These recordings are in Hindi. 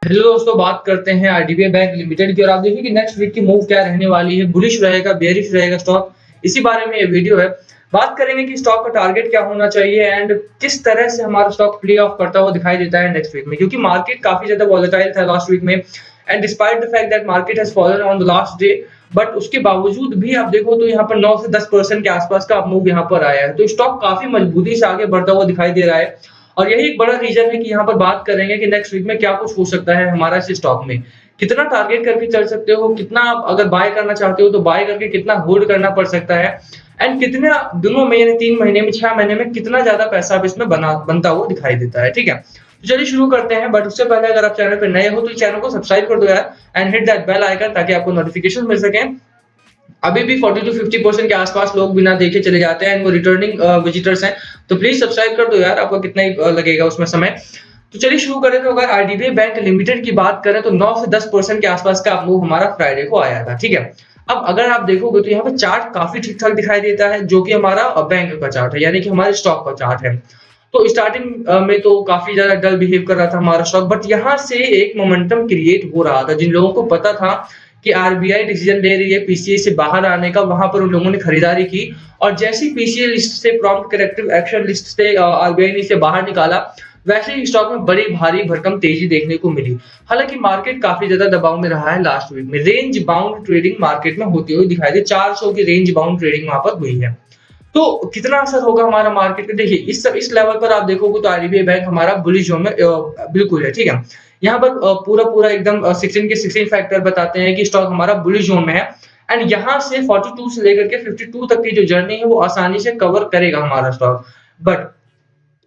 हेलो दोस्तों, बात करते हैं आईडीबीआई बैंक लिमिटेड की। और आप देखिए कि नेक्स्ट वीक की मूव क्या रहने वाली है, बुलिश रहेगा बेयरिश रहेगा स्टॉक, इसी बारे में ये वीडियो है। बात करेंगे कि स्टॉक का टारगेट क्या होना चाहिए एंड किस तरह से हमारा स्टॉक प्ले ऑफ करता हुआ दिखाई देता है नेक्स्ट वीक में, क्योंकि मार्केट काफी ज्यादा वॉलेटाइल था लास्ट वीक में। And despite the fact that market has fallen on the last day, but उसके बावजूद भी आप देखो तो यहाँ पर 9 से 10% के आसपास का मूव यहाँ पर आया है। तो स्टॉक काफी मजबूती से आगे बढ़ता हुआ दिखाई दे रहा है। और यही एक बड़ा रीजन है कि यहाँ पर बात करेंगे कि नेक्स्ट वीक में क्या कुछ हो सकता है हमारा इस स्टॉक में। कितना टारगेट करके चल सकते हो, कितना आप अगर बाय करना चाहते हो तो बाय करके कितना होल्ड करना पड़ सकता है, एंड कितना दिनों में यानी 3 महीने में 6 महीने में कितना ज्यादा पैसा आप इसमें बनता हुआ दिखाई देता है। ठीक है, तो चलिए शुरू करते हैं। बट उससे पहले अगर आप चैनल पर नए हो तो चैनल को सब्सक्राइब कर दो यार, and hit that bell icon ताकि आपको नोटिफिकेशन मिल सके। अभी भी 40 टू 50% के आसपास लोग बिना देखे चले जाते हैं, वो रिटर्निंग विजिटर्स हैं। तो प्लीज सब्सक्राइब कर दो यार, आपको कितना ही लगेगा उसमें समय। तो चलिए शुरू करें। तो अगर आईडीबीआई बैंक लिमिटेड की बात करें तो 9 से 10% के आसपास का मूव हमारा फ्राइडे को आया था। ठीक है, अब अगर आप देखोगे तो यहाँ पे चार्ट काफी ठीक ठाक दिखाई देता है, जो कि हमारा बैंक का चार्ट है, यानी कि हमारे स्टॉक का चार्ट है। तो स्टार्टिंग में तो काफी ज्यादा डल बिहेव कर रहा था हमारा स्टॉक, बट यहाँ से एक मोमेंटम क्रिएट हो रहा था। जिन लोगों को पता था कि आरबीआई डिसीजन ले रही है पीसीए से बाहर आने का, वहां पर उन लोगों ने खरीदारी की। और जैसी पीसीए लिस्ट से प्रॉम्प्ट करेक्टिव एक्शन लिस्ट से आरबीआई ने इसे बाहर निकाला, वैसे ही स्टॉक में बड़ी भारी भरकम तेजी देखने को मिली। हालांकि मार्केट काफी ज्यादा दबाव में रहा है लास्ट वीक में, रेंज बाउंड ट्रेडिंग मार्केट में होती हुई दिखाई दी। 400 की रेंज बाउंड ट्रेडिंग वहां पर हुई है। तो कितना असर होगा हमारा मार्केट पे, देखिए इस लेवल पर आप देखोगे तो आईडीबीआई बैंक हमारा बुलिश जोन में बिल्कुल है। ठीक है, यहाँ पर पूरा पूरा एकदम 16 के 16 फैक्टर बताते हैं कि स्टॉक हमारा बुलिश जोन में है। एंड यहाँ से 42 से लेकर के 52 तक की जो जर्नी है वो आसानी से कवर करेगा हमारा स्टॉक। बट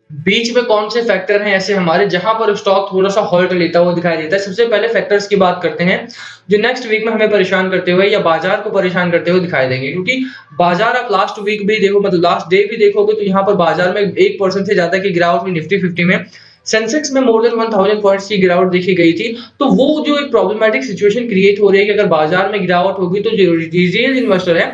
बीच में कौन से फैक्टर हैं ऐसे हमारे जहां पर स्टॉक थोड़ा सा हॉल्ट लेता हुआ दिखाई देता है। सबसे पहले फैक्टर्स की बात करते हैं जो नेक्स्ट वीक में हमें परेशान करते हुए या बाजार को परेशान करते हुए दिखाई देंगे, क्योंकि बाजार आप लास्ट वीक भी देखो, मतलब लास्ट डे भी देखोगे तो यहाँ पर बाजार में 1% से ज्यादा की गिरावट हुई निफ्टी 50 में। सेंसेक्स में मोर देन 1000 पॉइंट्स की गिरावट देखी गई थी। तो वो जो एक प्रॉब्लमेटिक सिचुएशन क्रिएट हो रही है कि अगर बाजार में गिरावट होगी तो जो रिटेल इन्वेस्टर है,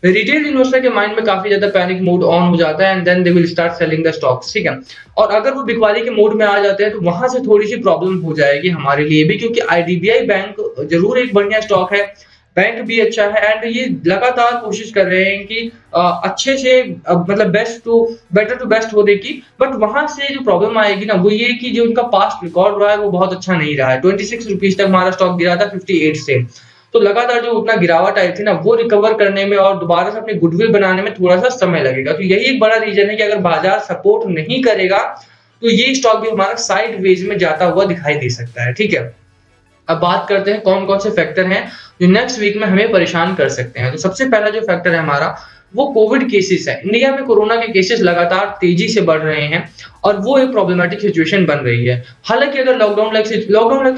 रिटेल इन्वेस्टर के माइंड में काफी ज्यादा पैनिक मोड ऑन हो जाता है, and then they will start selling the stocks. ठीक है, और अगर वो बिकवाली के मोड में आ जाते हैं तो वहां से थोड़ी सी प्रॉब्लम हो जाएगी हमारे लिए भी, क्योंकि आईडीबीआई बैंक जरूर एक बढ़िया स्टॉक है, बैंक भी अच्छा है, एंड ये लगातार कोशिश कर रहे हैं कि अच्छे से मतलब बेटर टू बेस्ट होने की। बट वहां से जो प्रॉब्लम आएगी ना वो ये कि जो उनका पास्ट रिकॉर्ड रहा है वो बहुत अच्छा नहीं रहा है। 26 रुपीज तक हमारा स्टॉक गिरा था 58 से। तो लगातार जो उतना गिरावट आई थी ना वो रिकवर करने में और दोबारा से अपनी गुडविल बनाने में थोड़ा सा समय लगेगा। तो यही एक बड़ा रीजन है कि अगर बाजार सपोर्ट नहीं करेगा तो ये स्टॉक भी हमारा साइड वेज में जाता हुआ दिखाई दे सकता है। ठीक है, अब बात करते हैं कौन कौन से फैक्टर हैं जो नेक्स्ट वीक में हमें परेशान कर सकते हैं। तो सबसे पहला जो फैक्टर है हमारा वो कोविड केसेस है। इंडिया में कोरोना के केसेस लगातार तेजी से बढ़ रहे हैं और वो एक प्रॉब्लमेटिक सिचुएशन बन रही है। हालांकि अगर लॉकडाउन लाइक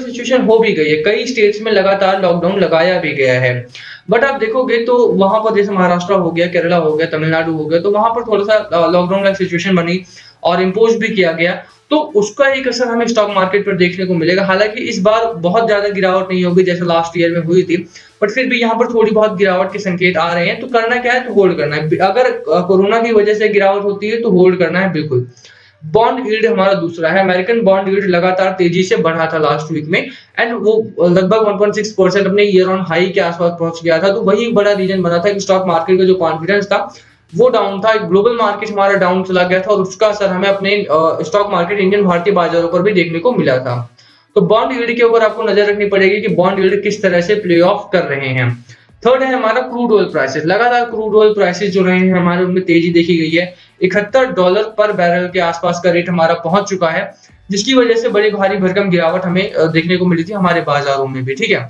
सिचुएशन हो भी गई है, कई स्टेट्स में लगातार लॉकडाउन लगाया भी गया है, बट आप देखोगे तो वहां पर जैसे महाराष्ट्र हो गया, केरला हो गया, तमिलनाडु हो गया, तो वहां पर थोड़ा सा लॉकडाउन लाइक सिचुएशन बनी और इम्पोज भी किया गया। तो उसका एक असर हमें स्टॉक मार्केट पर देखने को मिलेगा। हालांकि इस बार बहुत ज्यादा गिरावट नहीं होगी जैसे लास्ट ईयर में हुई थी, बट फिर भी यहाँ पर थोड़ी बहुत गिरावट के संकेत आ रहे हैं। तो करना क्या है, तो होल्ड करना है। अगर कोरोना की वजह से गिरावट होती है तो होल्ड करना है बिल्कुल। बॉन्ड यील्ड हमारा दूसरा है। अमेरिकन बॉन्ड यील्ड लगातार तेजी से बढ़ा था लास्ट वीक में, एंड वो लगभग 1.6% अपने ईयर ऑन हाई के आसपास पहुंच गया था। तो वही एक बड़ा रीजन बना था कि स्टॉक मार्केट का जो कॉन्फिडेंस था वो डाउन था, ग्लोबल मार्केट हमारा डाउन चला गया था, और उसका असर हमें अपने स्टॉक मार्केट इंडियन भारतीय बाजारों पर भी देखने को मिला था। तो बॉन्ड यील्ड के ऊपर आपको नजर रखनी पड़ेगी कि बॉन्ड यील्ड किस तरह से प्ले ऑफ कर रहे हैं। थर्ड है हमारा क्रूड ऑयल प्राइसेस। लगातार क्रूड ऑयल प्राइसेस जो रहे हैं हमारे उनमें तेजी देखी गई है। $71 पर बैरल के आसपास का रेट हमारा पहुंच चुका है, जिसकी वजह से बड़ी भारी भरकम गिरावट हमें देखने को मिली थी हमारे बाजारों में भी। ठीक है,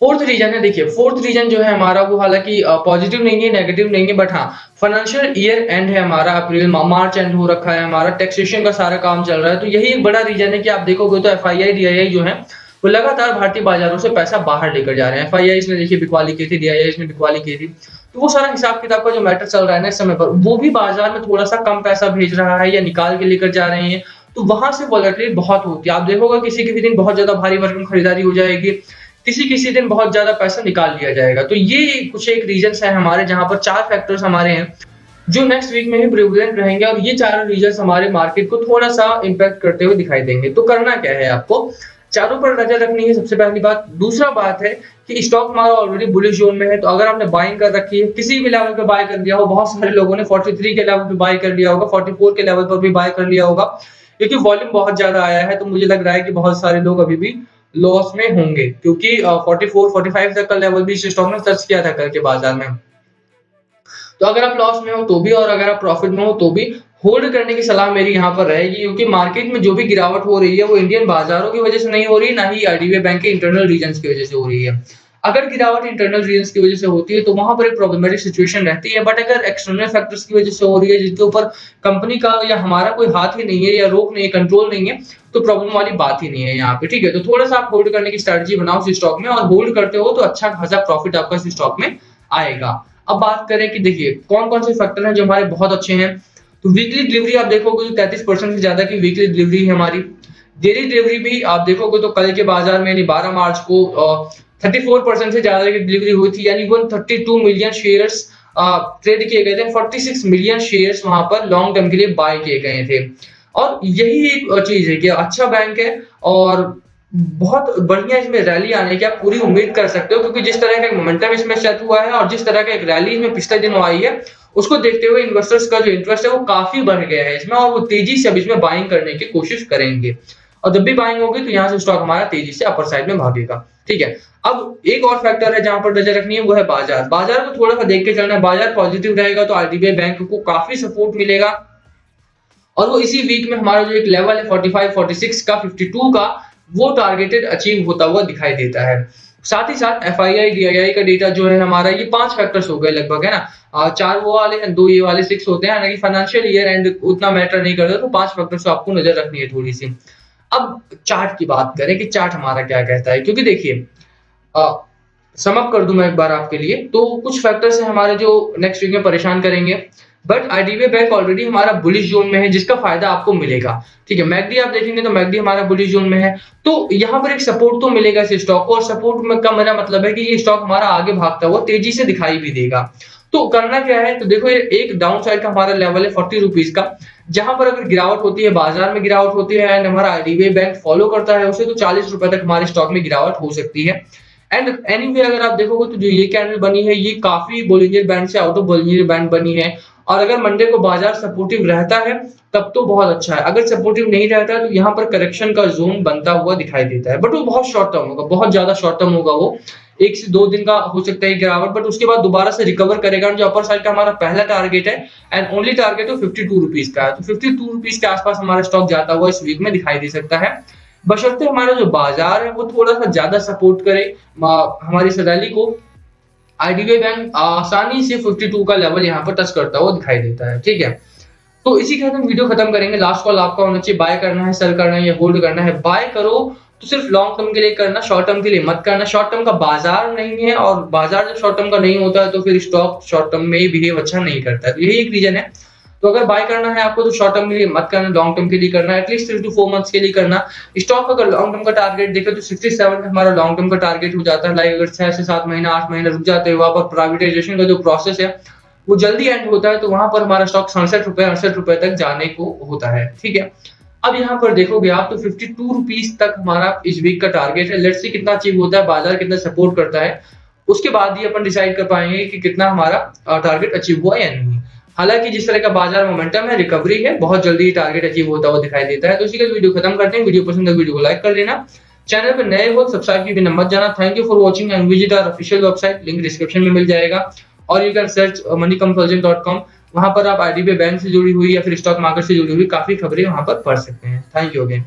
फोर्थ रीजन है, देखिए फोर्थ रीजन जो है हमारा वो हालांकि पॉजिटिव नहीं है, नेगेटिव नहीं है, बट हाँ फाइनेंशियल ईयर एंड है हमारा, अप्रैल मार्च एंड हो रखा है हमारा, टैक्सेशन का सारा काम चल रहा है। तो यही एक बड़ा रीजन है कि आप देखोगे तो एफआईआई डीआईआई जो है वो लगातार भारतीय बाजारों से पैसा बाहर लेकर जा रहे हैं। एफआईआई ने देखिए बिकवाली की थी, डीआईआई ने बिकवाली की थी। तो वो सारा हिसाब किताब का जो मैटर चल रहा है ना इस समय पर, वो भी बाजार में थोड़ा सा कम पैसा भेज रहा है या निकाल के लेकर जा रहे हैं। तो वहां से वॉलेटिलिटी बहुत होती है। आप देखोगे किसी किसी दिन बहुत ज्यादा भारी भरकम खरीदारी हो जाएगी, किसी किसी दिन बहुत ज्यादा पैसा निकाल लिया जाएगा। तो ये कुछ एक रीजंस है हमारे, जहां पर 4 फैक्टर्स हमारे हैं जो नेक्स्ट वीक में भी प्रेवलेंट रहेंगे, और ये चारों रीजंस हमारे मार्केट को थोड़ा सा इंपैक्ट करते हुए दिखाई देंगे। तो करना क्या है आपको, चारों पर नजर रखनी है सबसे पहली बात। दूसरा बात है कि स्टॉक हमारा ऑलरेडी बुलिश जोन में है, तो अगर आपने बाइंग कर रखी है, किसी भी लेवल पे बाय कर लिया हो, बहुत सारे लोगों ने 43 के लेवल पे बाय कर लिया होगा, 44 के लेवल पर भी बाय कर लिया होगा, क्योंकि वॉल्यूम बहुत ज्यादा आया है। तो मुझे लग रहा है कि बहुत सारे लोग अभी भी लॉस में होंगे, क्योंकि 44 45 तक का लेवल भी इस स्टॉक ने टच किया था कल के बाजार में। तो अगर आप लॉस में हो तो भी और अगर आप प्रॉफिट में हो तो भी होल्ड करने की सलाह मेरी यहाँ पर रहेगी, क्योंकि मार्केट में जो भी गिरावट हो रही है वो इंडियन बाजारों की वजह से नहीं हो रही, ना ही आईडीबीआई बैंक के इंटरनल रीजंस की वजह से हो रही है। अगर गिरावट इंटरनल रीजंस की वजह से होती है तो वहां पर एक प्रॉब्लमेटिक सिचुएशन रहती है, बट अगर एक्सटर्नल फैक्टर्स की वजह से हो रही है जिसके ऊपर कंपनी का या हमारा कोई हाथ ही नहीं है या रोक नहीं है, कंट्रोल नहीं है, तो प्रॉब्लम वाली बात ही नहीं है यहाँ पे, ठीक है। तो थोड़ा सा आप होल्ड करने की स्ट्रेटजी बनाओ इस स्टॉक में, और होल्ड करते हो तो अच्छा खासा प्रॉफिट आपका इस स्टॉक में आएगा। अब बात करें कि देखिए कौन कौन से फैक्टर हैं जो हमारे बहुत अच्छे हैं। तो वीकली डिलीवरी आप देखोगे तो 33% से ज्यादा की वीकली डिलीवरी है हमारी। डेली डिलीवरी भी आप देखोगे तो कल के बाजार में यानी 12 मार्च को 34% से ज्यादा की डिलीवरी हुई थी, यानी 132 मिलियन शेयर्स ट्रेड किए गए थे, 46 मिलियन शेयर्स वहां पर लॉन्ग टर्म के लिए बाय किए गए थे। और यही एक चीज है कि अच्छा बैंक है और बहुत बढ़िया इसमें रैली आने की आप पूरी उम्मीद कर सकते हो, क्योंकि जिस तरह का मोमेंटम इसमें सेट हुआ है और जिस तरह का एक रैली इसमें पिछले दिनों आई है, उसको देखते हुए इन्वेस्टर्स का जो इंटरेस्ट है वो काफी बढ़ गया है इसमें, और वो तेजी से अब इसमें बाइंग करने की कोशिश करेंगे। और जब भी बाइंग होगी तो यहाँ से स्टॉक हमारा तेजी से अपर साइड में भागेगा, ठीक है। अब एक और फैक्टर है जहां पर नजर रखनी है, वो है बाजार। बाजार को थोड़ा सा देख के चलना है। बाजार पॉजिटिव रहेगा तो आईडीबीआई बैंक को काफी सपोर्ट मिलेगा, और वो इसी वीक में हमारा जो एक लेवल है 45 46 का 52 का, वो टारगेटेड अचीव होता हुआ दिखाई देता है। साथ ही साथ एफआईआई डीआईआई का डेटा जो है हमारा, ये 5 फैक्टर्स हो गए लगभग, है ना। 4 वो वाले 2 ये वाले 6 होते हैं, हालांकि फाइनेंशियल ईयर एंड उतना मैटर नहीं करता, तो 5 फैक्टर्स आपको नजर रखनी है थोड़ी सी। अब चार्ट की बात करें कि चार्ट हमारा क्या कहता है, क्योंकि देखिए समअप कर दूं मैं एक बार आपके लिए, तो कुछ फैक्टर्स हैं हमारे जो नेक्स्ट वीक में परेशान करेंगे, बट आईडीबीआई बैंक ऑलरेडी हमारा बुलिश जोन में है, जिसका फायदा आपको मिलेगा, ठीक है। मैकडी आप देखेंगे तो मैकडी हमारा बुलिश जोन में है, तो यहाँ पर एक सपोर्ट तो मिलेगा इस स्टॉक को, और सपोर्ट में का मेरा मतलब है कि ये स्टॉक हमारा आगे भागता हुआ तेजी से दिखाई भी देगा। तो करना क्या है, तो देखो ये एक डाउन साइड का हमारा लेवल है 40 रुपीज का, जहां पर अगर गिरावट होती है, बाजार में गिरावट होती है एंड हमारा आईडीबीआई बैंक फॉलो करता है उसे, तो 40 रुपए तक हमारे स्टॉक में गिरावट हो सकती है। एंड एनीवे अगर आप देखोगे तो जो ये कैंडल बनी है ये काफी बोलिंजर बैंड से आउट ऑफ बोलिंजर बैंड बनी है, और अगर मंडे को बाजार सपोर्टिव रहता है तब तो बहुत अच्छा है, अगर सपोर्टिव नहीं रहता है तो यहाँ पर करेक्शन का जोन बनता हुआ दिखाई देता है, बट वो बहुत शॉर्ट टर्म होगा, बहुत ज्यादा शॉर्ट टर्म होगा, वो 1 से 2 दिन का हो सकता है गिरावट, बट उसके बाद दोबारा से रिकवर करेगा। जो अपर साइड का हमारा पहला टारगेट है एंड ओनली टारगेट वो 52 रुपीज का है, तो 52 रुपीज के आसपास हमारा स्टॉक जाता हुआ इस वीक में दिखाई दे सकता है, बशर्ते हमारा जो बाजार है वो थोड़ा सा ज्यादा सपोर्ट करे हमारी इस रैली को। आईडीबीआई बैंक आसानी से 52 का लेवल यहाँ पर टच करता हुआ दिखाई देता है, ठीक है। तो इसी के साथ हम वीडियो खत्म करेंगे। लास्ट कॉल आपका होना चाहिए, बाय करना है, सेल करना है या होल्ड करना है। बाय करो तो सिर्फ लॉन्ग टर्म के लिए करना, शॉर्ट टर्म के लिए मत करना। शॉर्ट टर्म का बाजार नहीं है, और बाजार जब शॉर्ट टर्म का नहीं होता है तो फिर स्टॉक शॉर्ट टर्म में ही बिहेव अच्छा नहीं करता है, तो यही एक रीजन है। तो अगर बाय करना है आपको तो शॉर्ट टर्म के लिए मत करना, लॉन्ग टर्म के लिए करना है, एटलीस्ट 3 to 4 मंथ्स के लिए करना। स्टॉक अगर लॉन्ग टर्म का टारगेट देखें तो 67 हमारा लॉन्ग टर्म का टारगेट हो जाता है, लाइक अगर 6 से 7 महीना 8 महीना रुक जाते हैं वहां पर प्राइवेटाइजेशन का जो प्रोसेस है वो जल्दी एंड होता है, तो वहां पर हमारा स्टॉक 67 रुपए 68 रुपए तक जाने को होता है, ठीक है। अब यहाँ पर देखोगे आप तो 52 रुपीज तक हमारा इस वीक का टारगेट है। लेट्स सी कितना अचीव होता है, बाजार कितना सपोर्ट करता है, उसके बाद ही अपन डिसाइड कर पाएंगे कि कितना हमारा टारगेट अचीव हुआ या नहीं। हालांकि जिस तरह का बाजार मोमेंटम है, रिकवरी है, बहुत जल्दी टारगेट अचीव होता हुआ दिखाई देता है। तो इसी के वीडियो खत्म करते हैं। वीडियो पसंद है वीडियो को लाइक कर लेना, चैनल पर नए हो सब्सक्राइब की बिना मत जाना। Thank you for watching and visit our official website, link description में मिल जाएगा, और यू कैन सर्च moneycompulsion.com, वहां पर आप आईडीबीआई बैंक से जुड़ी हुई या फिर स्टॉक मार्केट से जुड़ी हुई काफी खबरें वहां पर पढ़ सकते हैं। Thank you again.